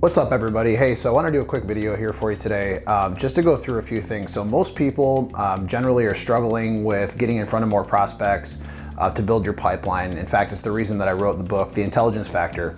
What's up, everybody? Hey, so I want to do a quick video here for you today, just to go through a few things. So most people generally are struggling with getting in front of more prospects to build your pipeline. In fact, it's the reason that I wrote the book, The Intelligence Factor.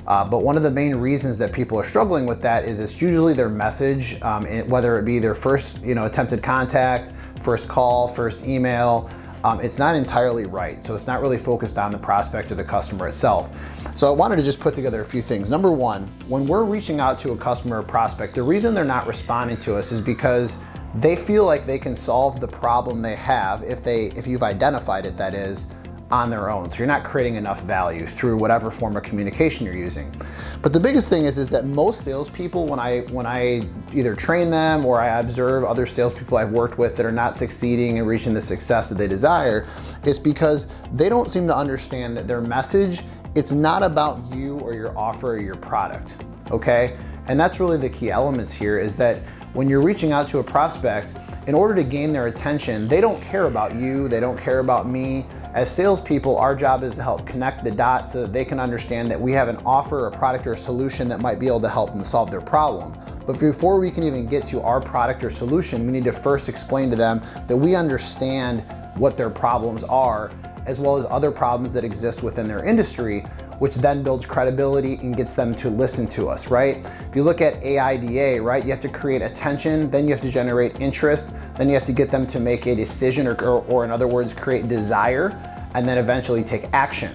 But one of the main reasons that people are struggling with that is it's usually their message, whether it be their first attempted contact, first call, first email. It's not entirely right. So it's not really focused on the prospect or the customer itself. So I wanted to just put together a few things. Number one, when we're reaching out to a customer or prospect, the reason they're not responding to us is because they feel like they can solve the problem they have, if you've identified it, that is, on their own. So you're not creating enough value through whatever form of communication you're using. But the biggest thing is that most salespeople, when I either train them or I observe other salespeople I've worked with that are not succeeding and reaching the success that they desire, is because they don't seem to understand that their message, it's not about you or your offer or your product, okay? And that's really the key elements here, is that when you're reaching out to a prospect, in order to gain their attention, they don't care about you, they don't care about me. As salespeople, our job is to help connect the dots so that they can understand that we have an offer, a product, or a solution that might be able to help them solve their problem. But before we can even get to our product or solution, we need to first explain to them that we understand what their problems are, as well as other problems that exist within their industry, which then builds credibility and gets them to listen to us, right? If you look at AIDA, right, you have to create attention, then you have to generate interest, then you have to get them to make a decision, or in other words, create desire, and then eventually take action.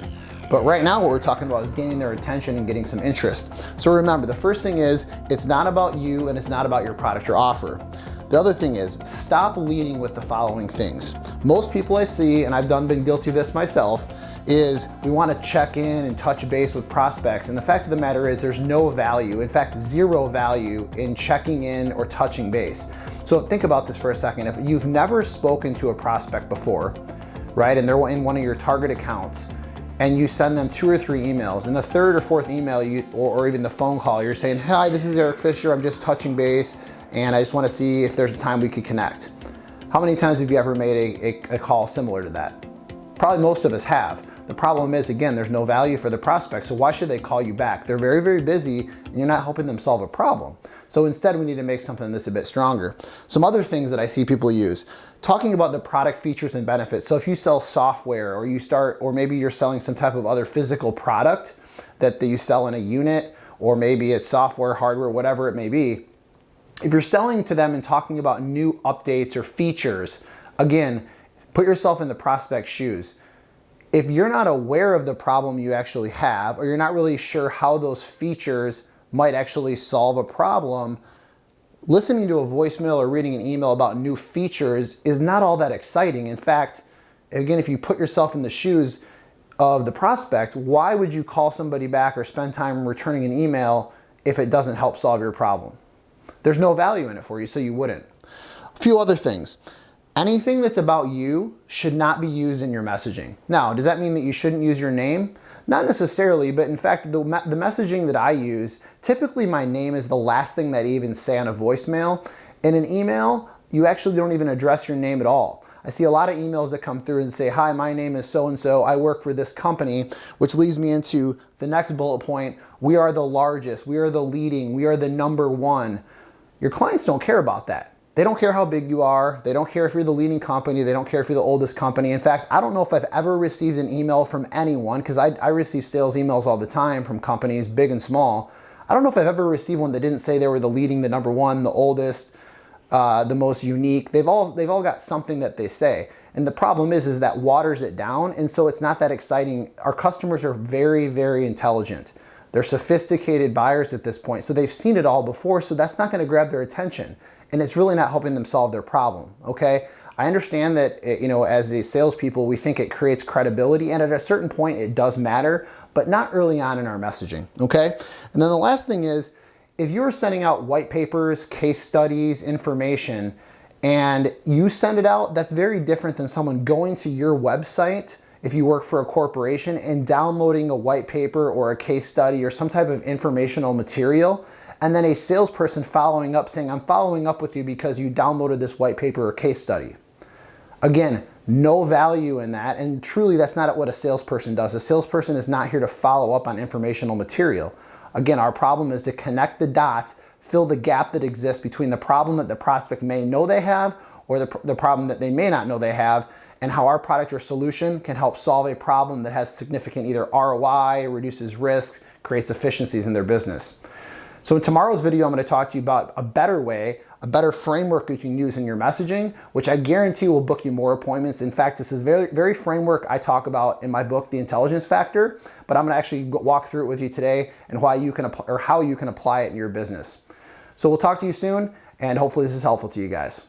But right now what we're talking about is gaining their attention and getting some interest. So remember, the first thing is, it's not about you and it's not about your product or offer. The other thing is, stop leading with the following things. Most people I see, and I've been guilty of this myself, is we want to check in and touch base with prospects. And the fact of the matter is there's no value, in fact, zero value in checking in or touching base. So think about this for a second. If you've never spoken to a prospect before, right, and they're in one of your target accounts, and you send them 2 or 3 emails, and the third or fourth email, or even the phone call, you're saying, hi, this is Eric Fisher, I'm just touching base, and I just want to see if there's a time we could connect. How many times have you ever made a call similar to that? Probably most of us have. The problem is, again, there's no value for the prospect, so why should they call you back? They're very, very busy, and you're not helping them solve a problem. So instead, we need to make something that's a bit stronger. Some other things that I see people use, talking about the product features and benefits. So if you sell software, or maybe you're selling some type of other physical product that you sell in a unit, or maybe it's software, hardware, whatever it may be, if you're selling to them and talking about new updates or features, again, put yourself in the prospect's shoes. If you're not aware of the problem you actually have, or you're not really sure how those features might actually solve a problem, listening to a voicemail or reading an email about new features is not all that exciting. In fact, again, if you put yourself in the shoes of the prospect, why would you call somebody back or spend time returning an email if it doesn't help solve your problem? There's no value in it for you, so you wouldn't. A few other things. Anything that's about you should not be used in your messaging. Now, does that mean that you shouldn't use your name? Not necessarily, but in fact, the messaging that I use, typically my name is the last thing that I even say on a voicemail. In an email, you actually don't even address your name at all. I see a lot of emails that come through and say, hi, my name is so-and-so, I work for this company, which leads me into the next bullet point. We are the largest, we are the leading, we are the number one. Your clients don't care about that. They don't care how big you are. They don't care if you're the leading company. They don't care if you're the oldest company. In fact, I don't know if I've ever received an email from anyone, because I receive sales emails all the time from companies, big and small. I don't know if I've ever received one that didn't say they were the leading, the number one, the oldest, the most unique. They've all got something that they say. And the problem is that waters it down, and so it's not that exciting. Our customers are very, very intelligent. They're sophisticated buyers at this point, so they've seen it all before, so that's not going to grab their attention. And it's really not helping them solve their problem, okay? I understand that, as a salespeople, we think it creates credibility, and at a certain point it does matter, but not early on in our messaging, okay? And then the last thing is, if you're sending out white papers, case studies, information, and you send it out, that's very different than someone going to your website, if you work for a corporation, and downloading a white paper or a case study or some type of informational material, and then a salesperson following up saying, I'm following up with you because you downloaded this white paper or case study. Again, no value in that, and truly that's not what a salesperson does. A salesperson is not here to follow up on informational material. Again, our problem is to connect the dots, fill the gap that exists between the problem that the prospect may know they have or the problem that they may not know they have, and how our product or solution can help solve a problem that has significant either ROI, reduces risks, creates efficiencies in their business. So in tomorrow's video, I'm going to talk to you about a better way, a better framework you can use in your messaging, which I guarantee will book you more appointments. In fact, this is very framework I talk about in my book, The Intelligence Factor, but I'm going to actually walk through it with you today and why you can how you can apply it in your business. So we'll talk to you soon, and hopefully this is helpful to you guys.